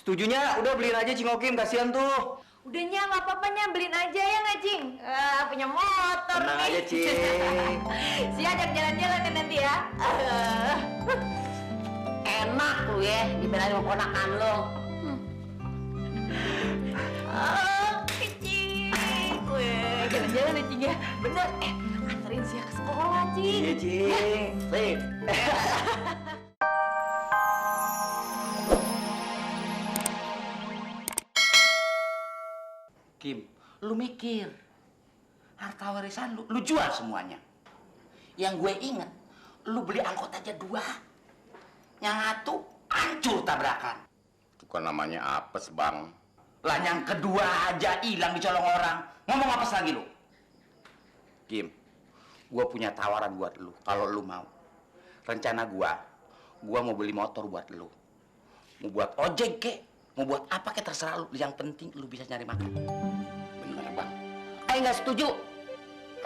Setujunya udah beliin aja Cing Okim, kasihan tuh. Udahnya nggak apa-apanya, beliin aja ya nggak Cing? Punya motor Tenang nih. aja Cing. Siap jalan-jalan nih nanti ya. Enak lu ya, dibelain sama ponakan lo. Oke Cing. Weh, jalan-jalan nih Cing ya. Bener, anterin Sia ke sekolah Cing. Iya Cing. Sip. Kim, lu mikir. Harta warisan lu jual semuanya. Yang gue inget, lu beli angkot aja 2. Yang satu hancur tabrakan. Itu kan namanya apes, Bang. Lah yang kedua aja hilang dicolong orang. Ngomong apes lagi lu? Kim, gue punya tawaran buat lu kalau lu mau. Rencana gue mau beli motor buat lu. Mau buat ojek kek, mau buat apa kek terserah lu. Yang penting lu bisa nyari makan. Bener, Bang. Ayo nggak setuju.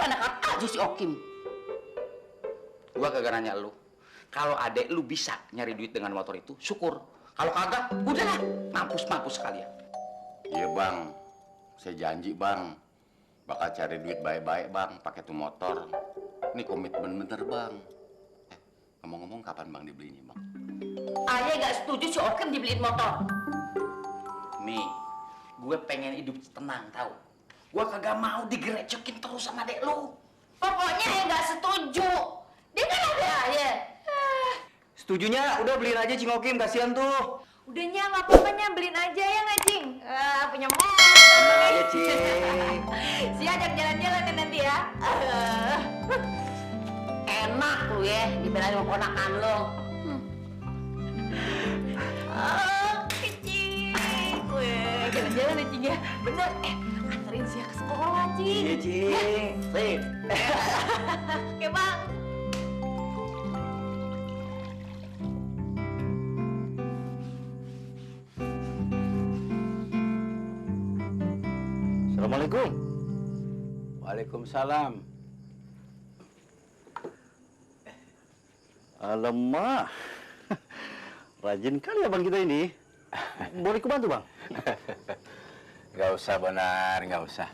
Anak aja si Okim. Gue kagak nanya lu. Kalau adek lu bisa nyari duit dengan motor itu, syukur. Kalau kagak, udahlah, mampus sekalian. Iya, Bang. Saya janji, Bang. Bakal cari duit baik-baik, Bang, pakai tuh motor. Ini komitmen bener, Bang. Ngomong-ngomong kapan Bang dibelinya, Bang? Ayah nggak setuju si Okim dibeliin motor. Nih, gue pengen hidup tenang, tahu? Gue kagak mau digerecekin terus sama adek lu. Pokoknya ayah nggak setuju. Dia kan ada ayah. Setujunya udah beliin aja Cing Okim, kasihan tuh. Udahnya nggak apa-apanya, beliin aja ya nggak Cing? Punya motor. Tenang aja Cing. Siap jalan-jalan nih nanti ya. Enak lu ya, dibelain sama ponakan lo. Oke Cing. Weh, jalan-jalan nih Cing ya. Bener, anterin Sia ke sekolah Cing. Iya Cing. Sip. Oke Bang. Assalamualaikum. Waalaikumsalam. Alamak. Rajin kali abang kita ini. Boleh kubantu, Bang? Nggak usah, Bonar, nggak usah.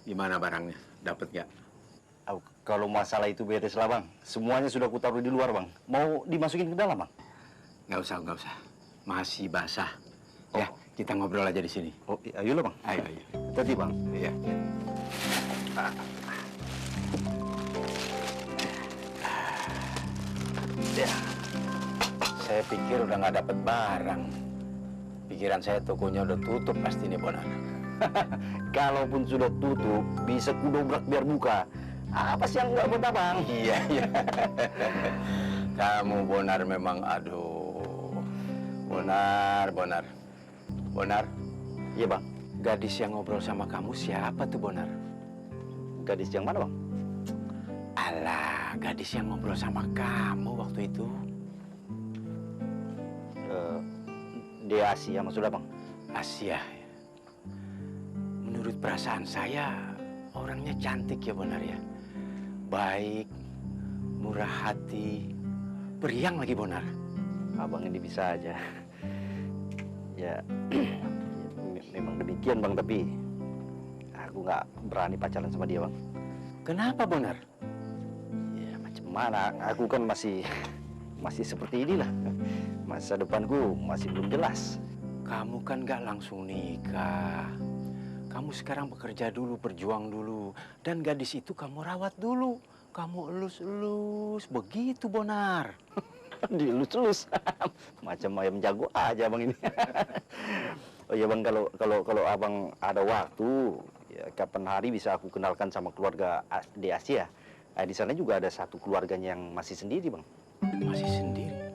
Gimana barangnya? Dapat nggak? Kalau masalah itu beres lah, Bang. Semuanya sudah kutaruh di luar, Bang. Mau dimasukin ke dalam, Bang? Nggak usah. Masih basah. Ya, kita ngobrol aja di sini. Oh, ayolah, Bang. Ayo. Tadi, Bang. Iya. Ya. Saya pikir udah nggak dapat barang. Pikiran saya tokonya udah tutup pasti nih, Bonar. Kalaupun sudah tutup, bisa kudobrak biar buka. Apa sih yang nggak buat abang? Iya. Kamu Bonar memang, aduh. Bonar. Iya, Bang. Gadis yang ngobrol sama kamu siapa tuh, Bonar? Gadis yang mana, Bang? Alah, gadis yang ngobrol sama kamu waktu itu. Dia Asia maksudnya, Bang? Asia. Menurut perasaan saya, orangnya cantik ya, Bonar ya. Baik, murah hati, periang lagi, Bonar. Abang ini bisa aja. Ya, memang demikian, Bang, tapi aku nggak berani pacaran sama dia, Bang. Kenapa, Bonar? Ya, macam mana? Aku kan masih seperti inilah. Masa depanku masih belum jelas. Kamu kan nggak langsung nikah. Kamu sekarang bekerja dulu, berjuang dulu. Dan gadis itu kamu rawat dulu. Kamu elus-elus. Begitu, Bonar. Dilus-lus. Macam ayam jago aja, Bang ini. Oh iya, Bang, kalau Abang ada waktu, ya, kapan hari bisa aku kenalkan sama keluarga di Asia. Di sana juga ada satu keluarganya yang masih sendiri, Bang. Masih sendiri?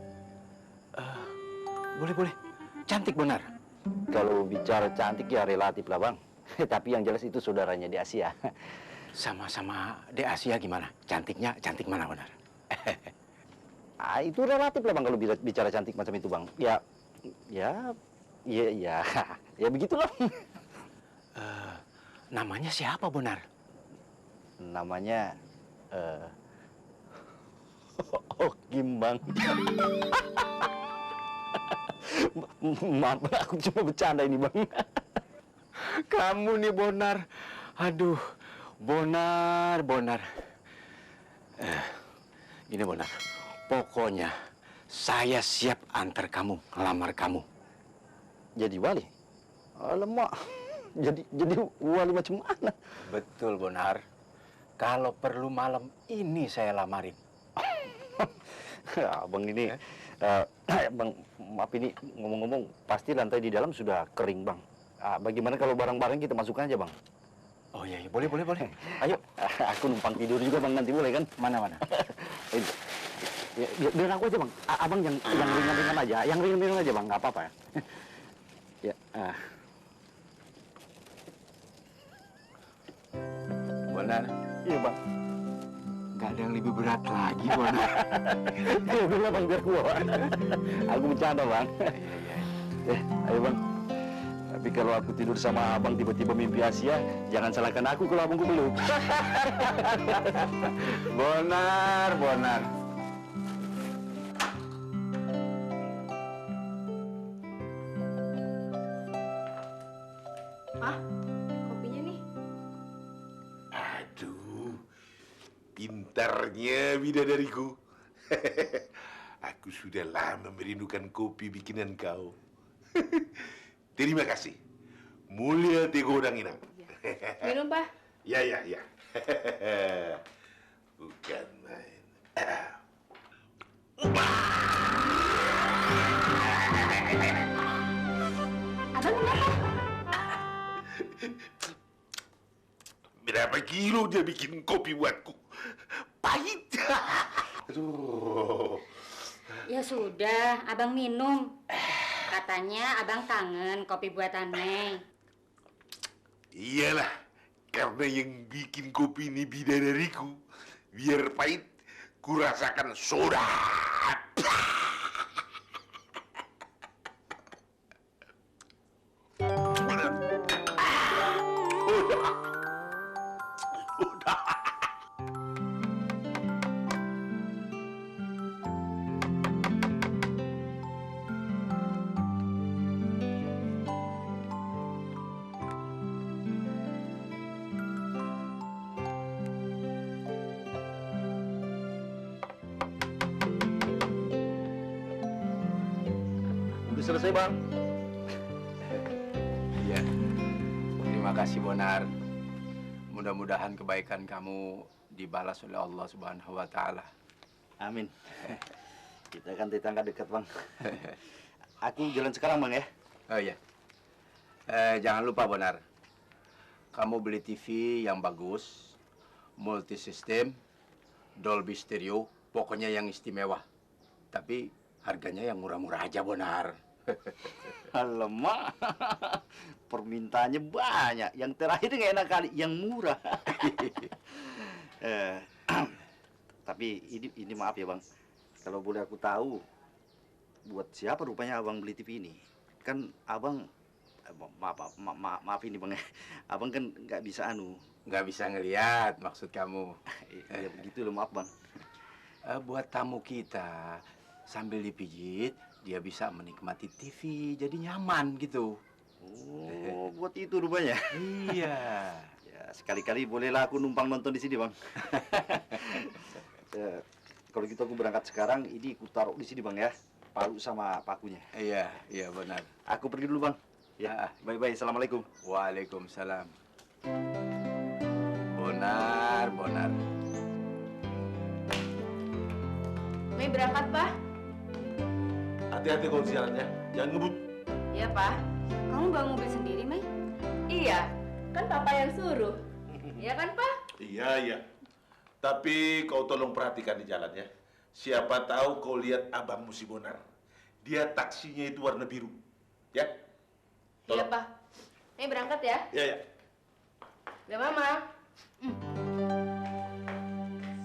Boleh. Cantik, Bonar. Kalau bicara cantik ya relatif lah, Bang. Tapi yang jelas itu saudaranya di Asia. Sama-sama di Asia gimana? Cantiknya, cantik mana, Bonar? Itu relatif lah, Bang, kalau bicara cantik macam itu, Bang. Ya begitulah. Namanya siapa, Bonar? Namanya Okim, Bang. Maaf, aku cuma bercanda ini, Bang. Kamu nih Bonar. Aduh, Bonar. Ini Bonar. Pokoknya saya siap antar kamu, ngelamar kamu. Jadi wali? Alamak, jadi wali macam mana? Betul, Bonar. Kalau perlu malam ini saya lamarin. Abang ini, Bang, maaf ini ngomong-ngomong, pasti lantai di dalam sudah kering, Bang. Bagaimana kalau barang-barang kita masukkan aja, Bang? Oh iya, boleh. Ayo, aku numpang tidur juga, Bang, nanti boleh kan? Mana? Biar aku aja, Bang. Abang yang ringan-ringan aja, Bang, nggak apa-apa ya. Ya, Bonar, iya, Bang. nggak ada yang lebih berat lagi, Bonar. Iya, biar Bang, biar gua. Aku bercanda, Bang. Iya. Ayo, Bang. Tapi kalau aku tidur sama abang tiba-tiba mimpi Asia, jangan salahkan aku kalau abangku belum. Bonar. Ah, kopinya nih. Aduh, pintarnya bidadariku. Aku sudah lama merindukan kopi bikinan kau. Terima kasih. Mulia Tegodang Inang. Minum, Pak. Ya. Bukan main. Abang kenapa? Berapa kilo dia bikin kopi buatku? Pahit. Aduh. Ya sudah, abang minum. Katanya abang kangen kopi buatan Neng. Iyalah, karena yang bikin kopi ini bidadariku. Biar pahit, kurasakan soda. Udah selesai, Bang. Iya. Terima kasih, Bonar. Mudah-mudahan kebaikan kamu dibalas oleh Allah Subhanahu wa taala. Amin. Kita kan tetangga dekat, Bang. Aku jalan sekarang, Bang, ya. Oh iya. Jangan lupa, Bonar. Kamu beli TV yang bagus, multi system, Dolby Stereo, pokoknya yang istimewa. Tapi harganya yang murah-murah aja, Bonar. Alamak, permintaannya banyak. Yang terakhir nggak enak kali, yang murah. Tapi ini maaf ya, Bang. Kalau boleh aku tahu, buat siapa rupanya abang beli TV ini? Kan abang, maaf ini, Bang, ya. Abang kan nggak bisa Nggak bisa ngelihat maksud kamu. ya begitu loh, maaf, Bang. Buat tamu kita, sambil dipijit, dia bisa menikmati TV, jadi nyaman gitu. Oh, buat itu rupanya. Iya. Ya, sekali-kali bolehlah aku numpang nonton di sini, Bang. Kalau gitu aku berangkat sekarang, ini aku taruh di sini, Bang, ya. Palu sama pakunya. Iya benar. Aku pergi dulu, Bang. Ya, bye-bye. Assalamualaikum. Waalaikumsalam. Bonar. Mei berangkat, Pak. Hati-hati kalau di jalan ya. Jangan ngebut. Iya, Pak. Kamu bawa mobil sendiri, Mei? Iya, kan Papa yang suruh. Iya kan, Pak? Iya. Tapi kau tolong perhatikan di jalan ya. Siapa tahu kau lihat abangmu si Bonar. Dia taksinya itu warna biru. Ya? Iya, Pak. Mei berangkat ya. Ya. Udah, Mama.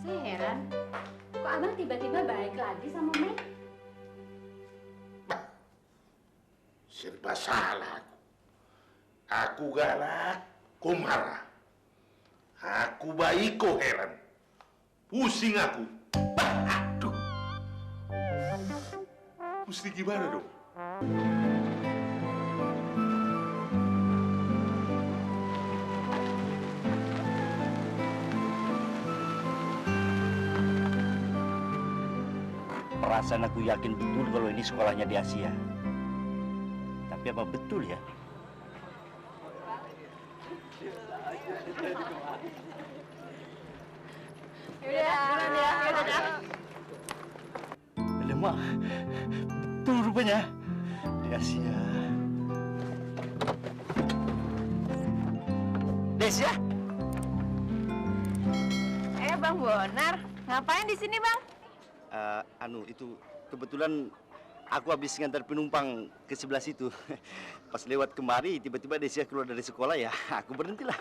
Saya heran. Kok abang tiba-tiba baik lagi sama Mei? Serba salah aku. Aku galak, kau marah. Aku baik, kau heran. Pusing aku. Aduh. Mesti gimana dong? Perasaan aku yakin betul kalau ini sekolahnya di Asia. Tapi apa betul ya? Lemah, betul rupanya di Asia. Desia? Bang Bonar, ngapain di sini, Bang? Itu kebetulan aku habis ngantar penumpang ke sebelah situ. Pas lewat kemari, tiba-tiba Desia keluar dari sekolah ya, aku berhentilah.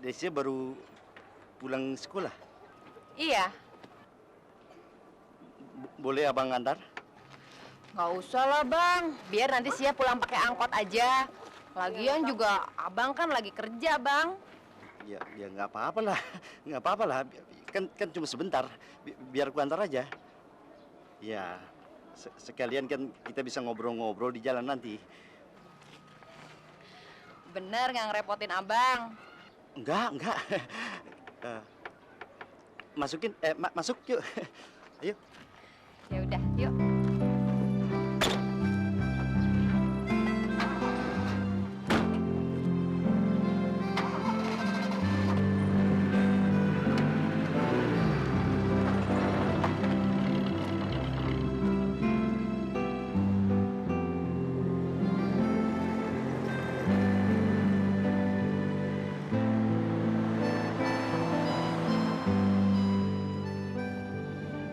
Desia baru pulang sekolah. Iya. Boleh abang antar? Nggak usah lah, Bang. Biar nanti Sia pulang pakai angkot aja. Lagian juga abang kan lagi kerja, Bang. Ya nggak apa-apa lah, nggak apa-apa lah. Kan cuma sebentar. Biar aku antar aja. Ya, sekalian kan kita bisa ngobrol-ngobrol di jalan nanti. Bener nggak ngerepotin abang? Enggak. Masuk yuk. Ayo. Ya udah, yuk.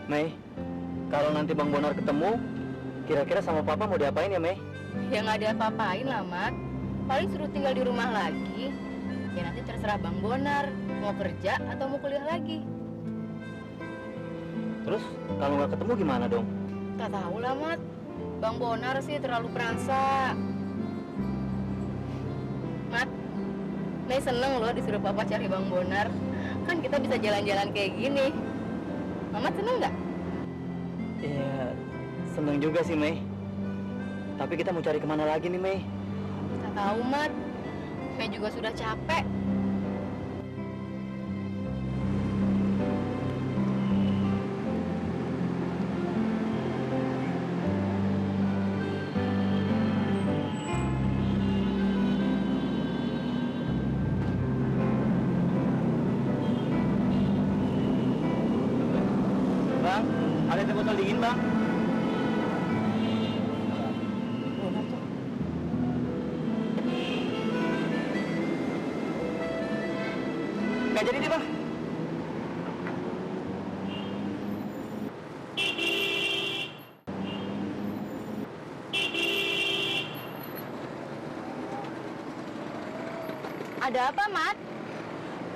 Mei, kalau nanti Bang Bonar ketemu, kira-kira sama Papa mau diapain ya, Mei? Ya nggak ada apa-apain lah, Mat. Paling suruh tinggal di rumah lagi. Ya nanti terserah Bang Bonar, mau kerja atau mau kuliah lagi. Terus, kalau nggak ketemu gimana dong? Tak tahu lah, Mat. Bang Bonar sih terlalu perasa. Mat, Mei seneng loh disuruh Papa cari Bang Bonar. Kan kita bisa jalan-jalan kayak gini. Mamat seneng nggak? Iya, seneng juga sih, Mei. Tapi kita mau cari kemana lagi nih, Mei? Tak tahu, Mat. Mei juga sudah capek. Bang, ada teh botol dingin, Bang. Nggak jadi deh, Bang. Ada apa, Mat?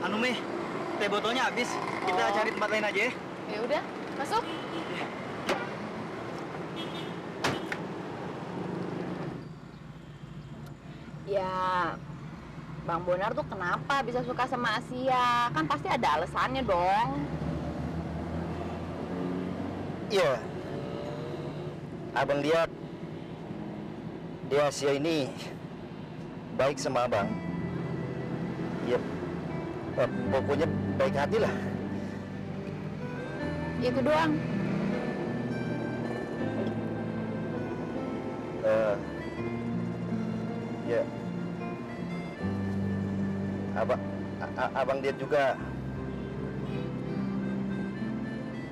Anu, Mei, teh botolnya habis. Kita cari tempat lain aja ya. Ya udah, masuk. Ya, Bang Bonar tuh kenapa bisa suka sama Asia? Kan pasti ada alasannya dong. Iya. Abang lihat di Asia ini baik sama abang. Ya, pokoknya baik hati lah. Itu doang. Ya. Abang lihat juga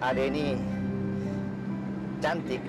Ade ini cantik.